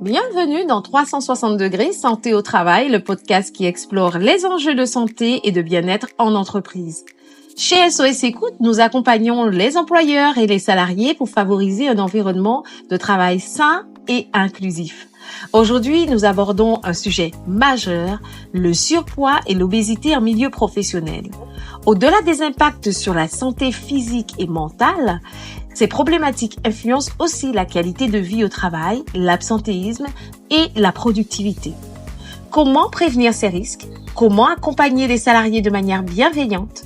Bienvenue dans 360 degrés Santé au travail, le podcast qui explore les enjeux de santé et de bien-être en entreprise. Chez SOS Écoute, nous accompagnons les employeurs et les salariés pour favoriser un environnement de travail sain et inclusif. Aujourd'hui, nous abordons un sujet majeur, le surpoids et l'obésité en milieu professionnel. Au-delà des impacts sur la santé physique et mentale, ces problématiques influencent aussi la qualité de vie au travail, l'absentéisme et la productivité. Comment prévenir ces risques? Comment accompagner les salariés de manière bienveillante?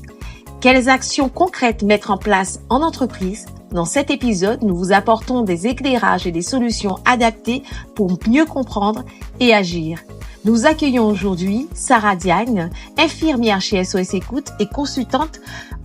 Quelles actions concrètes mettre en place en entreprise? Dans cet épisode, nous vous apportons des éclairages et des solutions adaptées pour mieux comprendre et agir. Nous accueillons aujourd'hui Sarah Diagne, infirmière chez SOS Écoute et consultante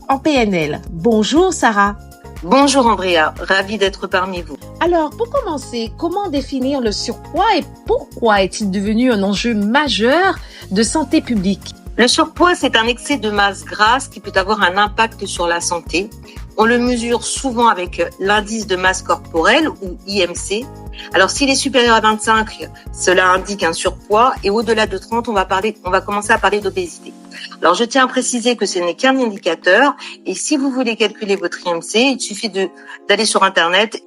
en PNL. Bonjour Sarah. Bonjour Andrea, ravie d'être parmi vous. Alors, pour commencer, comment définir le surpoids et pourquoi est-il devenu un enjeu majeur de santé publique? Le surpoids, c'est un excès de masse grasse qui peut avoir un impact sur la santé. On le mesure souvent avec l'indice de masse corporelle ou IMC. Alors, s'il est supérieur à 25, cela indique un surpoids et au-delà de 30, on va commencer à parler d'obésité. Alors, je tiens à préciser que ce n'est qu'un indicateur et si vous voulez calculer votre IMC, il suffit d'aller sur Internet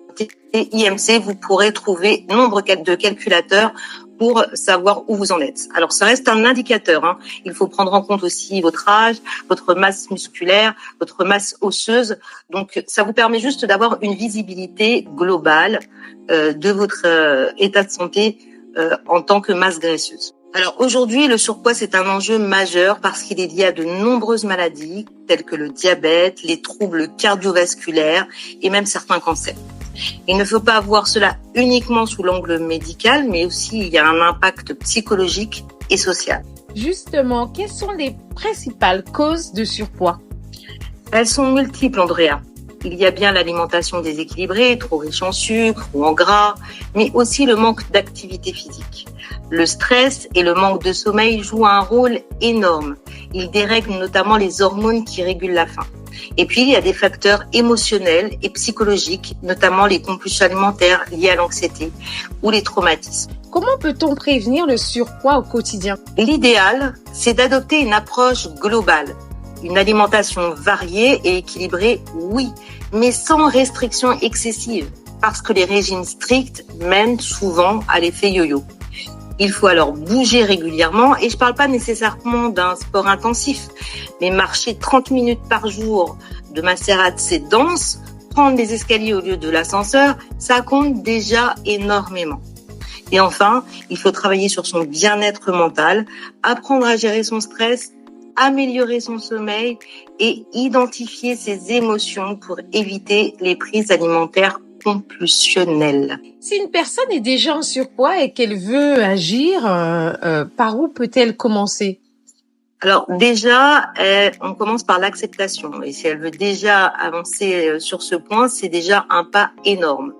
et IMC, vous pourrez trouver nombre de calculateurs pour savoir où vous en êtes. Alors, ça reste un indicateur. Il faut prendre en compte aussi votre âge, votre masse musculaire, votre masse osseuse. Donc, ça vous permet juste d'avoir une visibilité globale de votre état de santé en tant que masse graisseuse. Alors, aujourd'hui, le surpoids, c'est un enjeu majeur parce qu'il est lié à de nombreuses maladies telles que le diabète, les troubles cardiovasculaires et même certains cancers. Il ne faut pas voir cela uniquement sous l'angle médical, mais aussi il y a un impact psychologique et social. Justement, quelles sont les principales causes de surpoids? Elles sont multiples, Andrea. Il y a bien l'alimentation déséquilibrée, trop riche en sucre ou en gras, mais aussi le manque d'activité physique. Le stress et le manque de sommeil jouent un rôle énorme. Ils dérèglent notamment les hormones qui régulent la faim. Et puis, il y a des facteurs émotionnels et psychologiques, notamment les compulsions alimentaires liées à l'anxiété ou les traumatismes. Comment peut-on prévenir le surpoids au quotidien? L'idéal, c'est d'adopter une approche globale. Une alimentation variée et équilibrée, oui, mais sans restriction excessive, parce que les régimes stricts mènent souvent à l'effet yo-yo. Il faut alors bouger régulièrement et je ne parle pas nécessairement d'un sport intensif, mais marcher 30 minutes par jour de manière assez dense, prendre les escaliers au lieu de l'ascenseur, ça compte déjà énormément. Et enfin, il faut travailler sur son bien-être mental, apprendre à gérer son stress, améliorer son sommeil et identifier ses émotions pour éviter les prises alimentaires compulsionnelles. Si une personne est déjà en surpoids et qu'elle veut agir, par où peut-elle commencer? Alors déjà, on commence par l'acceptation. Et si elle veut déjà avancer sur ce point, c'est déjà un pas énorme.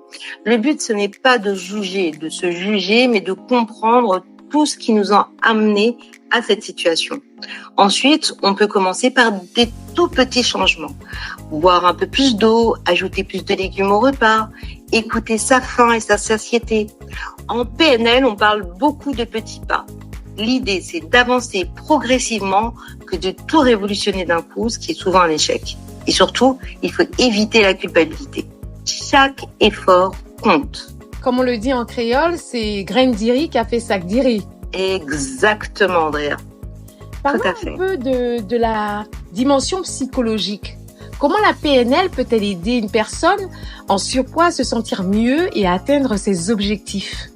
Le but, ce n'est pas de se juger, mais de comprendre tout ce qui nous a amené à cette situation. Ensuite, on peut commencer par des tout petits changements. Boire un peu plus d'eau, ajouter plus de légumes au repas, écouter sa faim et sa satiété. En PNL, on parle beaucoup de petits pas. L'idée, c'est d'avancer progressivement que de tout révolutionner d'un coup, ce qui est souvent un échec. Et surtout, il faut éviter la culpabilité. Chaque effort compte. Comme on le dit en créole, c'est graine d'iri qui a fait sac d'iri. Exactement, Andrea. Parlons un peu de la dimension psychologique. Comment la PNL peut-elle aider une personne en surpoids à se sentir mieux et à atteindre ses objectifs?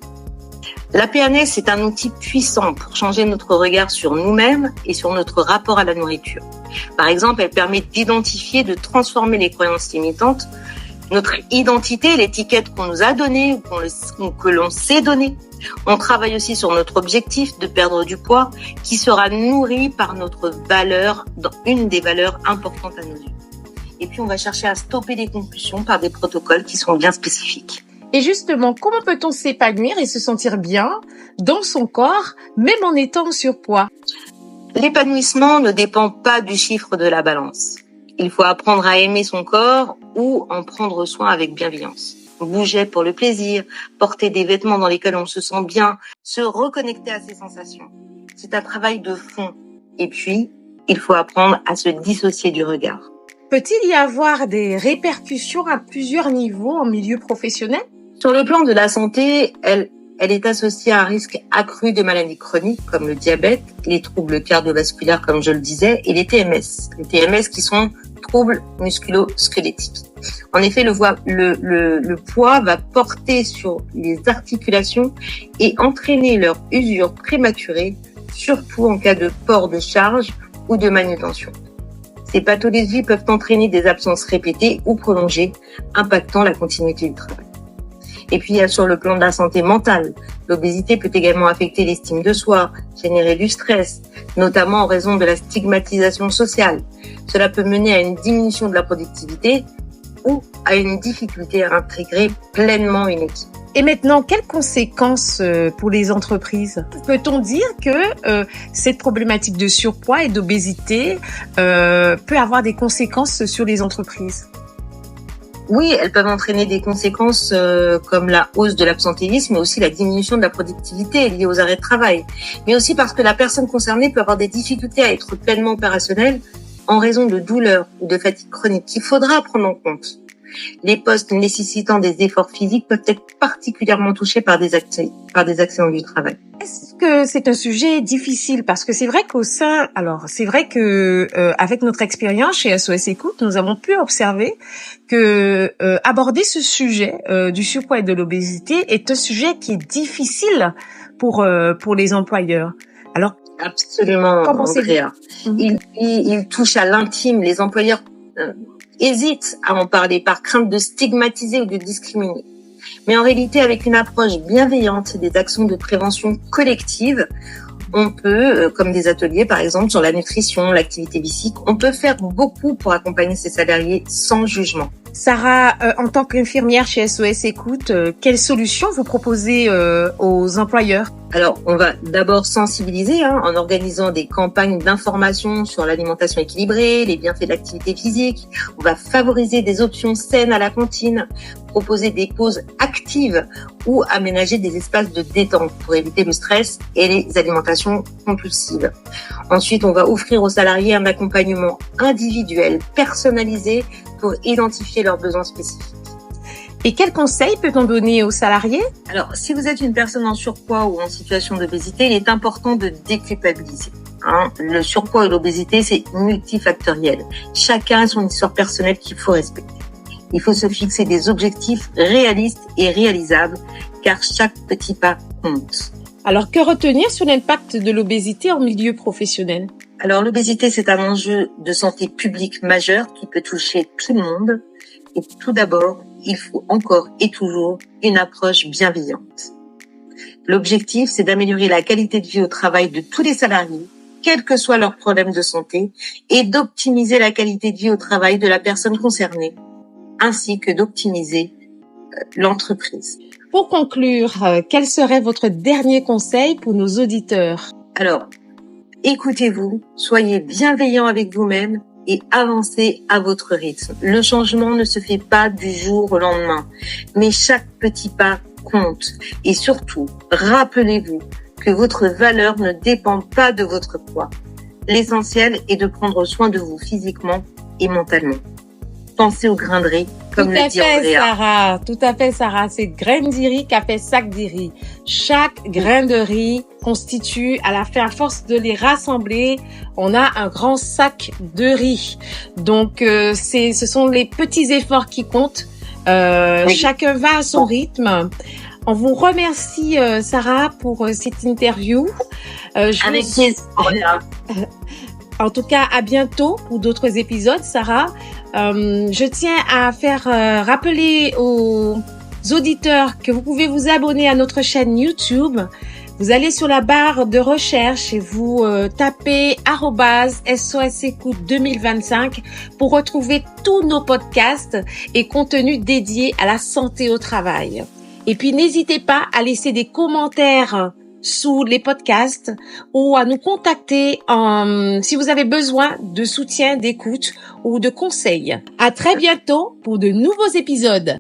La PNL, c'est un outil puissant pour changer notre regard sur nous-mêmes et sur notre rapport à la nourriture. Par exemple, elle permet d'identifier, de transformer les croyances limitantes, notre identité, l'étiquette qu'on nous a donnée ou que l'on s'est donnée. On travaille aussi sur notre objectif de perdre du poids qui sera nourri par notre valeur, une des valeurs importantes à nos yeux. Et puis, on va chercher à stopper les compulsions par des protocoles qui sont bien spécifiques. Et justement, comment peut-on s'épanouir et se sentir bien dans son corps, même en étant en surpoids? L'épanouissement ne dépend pas du chiffre de la balance. Il faut apprendre à aimer son corps ou en prendre soin avec bienveillance. bouger pour le plaisir, porter des vêtements dans lesquels on se sent bien, se reconnecter à ses sensations. C'est un travail de fond. Et puis, il faut apprendre à se dissocier du regard. Peut-il y avoir des répercussions à plusieurs niveaux en milieu professionnel? Sur le plan de la santé, elle est associée à un risque accru de maladies chroniques comme le diabète, les troubles cardiovasculaires comme je le disais, et les TMS. Les TMS qui sont troubles musculo-squelettiques. En effet, le poids va porter sur les articulations et entraîner leur usure prématurée, surtout en cas de port de charge ou de manutention. Ces pathologies peuvent entraîner des absences répétées ou prolongées, impactant la continuité du travail. Et puis, sur le plan de la santé mentale, l'obésité peut également affecter l'estime de soi, générer du stress, notamment en raison de la stigmatisation sociale. Cela peut mener à une diminution de la productivité ou à une difficulté à intégrer pleinement une équipe. Et maintenant, quelles conséquences pour les entreprises? Peut-on dire que cette problématique de surpoids et d'obésité peut avoir des conséquences sur les entreprises? Oui, elles peuvent entraîner des conséquences comme la hausse de l'absentéisme, mais aussi la diminution de la productivité liée aux arrêts de travail. Mais aussi parce que la personne concernée peut avoir des difficultés à être pleinement opérationnelle en raison de douleurs ou de fatigue chronique qu'il faudra prendre en compte. Les postes nécessitant des efforts physiques peuvent être particulièrement touchés par des accidents du travail. Est-ce que c'est un sujet difficile? Parce que c'est vrai avec notre expérience chez SOS Écoute, nous avons pu observer que aborder ce sujet du surpoids et de l'obésité est un sujet qui est difficile pour les employeurs. Alors, absolument, Andrea. Il touche à l'intime. Les employeurs hésitent à en parler par crainte de stigmatiser ou de discriminer. Mais en réalité, avec une approche bienveillante et des actions de prévention collective, on peut, comme des ateliers par exemple sur la nutrition, l'activité physique, on peut faire beaucoup pour accompagner ces salariés sans jugement. Sarah, en tant qu'infirmière chez SOS Écoute, quelles solutions vous proposez aux employeurs? Alors, on va d'abord sensibiliser en organisant des campagnes d'information sur l'alimentation équilibrée, les bienfaits de l'activité physique. On va favoriser des options saines à la cantine, proposer des pauses actives ou aménager des espaces de détente pour éviter le stress et les alimentations compulsives. Ensuite, on va offrir aux salariés un accompagnement individuel, personnalisé pour identifier leurs besoins spécifiques. Et quels conseils peut-on donner aux salariés? Alors, si vous êtes une personne en surpoids ou en situation d'obésité, il est important de déculpabiliser. Le surpoids et l'obésité, c'est multifactoriel. Chacun a son histoire personnelle qu'il faut respecter. Il faut se fixer des objectifs réalistes et réalisables, car chaque petit pas compte. Alors, que retenir sur l'impact de l'obésité en milieu professionnel? Alors, l'obésité, c'est un enjeu de santé publique majeur qui peut toucher tout le monde. Et tout d'abord, il faut encore et toujours une approche bienveillante. L'objectif, c'est d'améliorer la qualité de vie au travail de tous les salariés, quels que soient leurs problèmes de santé, et d'optimiser la qualité de vie au travail de la personne concernée, ainsi que d'optimiser l'entreprise. Pour conclure, quel serait votre dernier conseil pour nos auditeurs? Alors, écoutez-vous, soyez bienveillant avec vous-même et avancez à votre rythme. Le changement ne se fait pas du jour au lendemain, mais chaque petit pas compte. Et surtout, rappelez-vous que votre valeur ne dépend pas de votre poids. L'essentiel est de prendre soin de vous physiquement et mentalement. Pensez au grain de riz, comme le dit Andrea. Tout à fait, Sarah. C'est grain de riz qui a fait sac de riz. Chaque grain de riz constitue, à la fin, à force de les rassembler, on a un grand sac de riz. Donc, ce sont les petits efforts qui comptent. Oui. Chacun va à son rythme. On vous remercie, Sarah, pour cette interview. Avec plaisir. En tout cas, à bientôt pour d'autres épisodes, Sarah. Je tiens à faire rappeler aux auditeurs que vous pouvez vous abonner à notre chaîne YouTube. Vous allez sur la barre de recherche et vous tapez @SOS Écoute 2025 pour retrouver tous nos podcasts et contenus dédiés à la santé au travail. Et puis, n'hésitez pas à laisser des commentaires sous les podcasts ou à nous contacter si vous avez besoin de soutien, d'écoute ou de conseils. À très bientôt pour de nouveaux épisodes.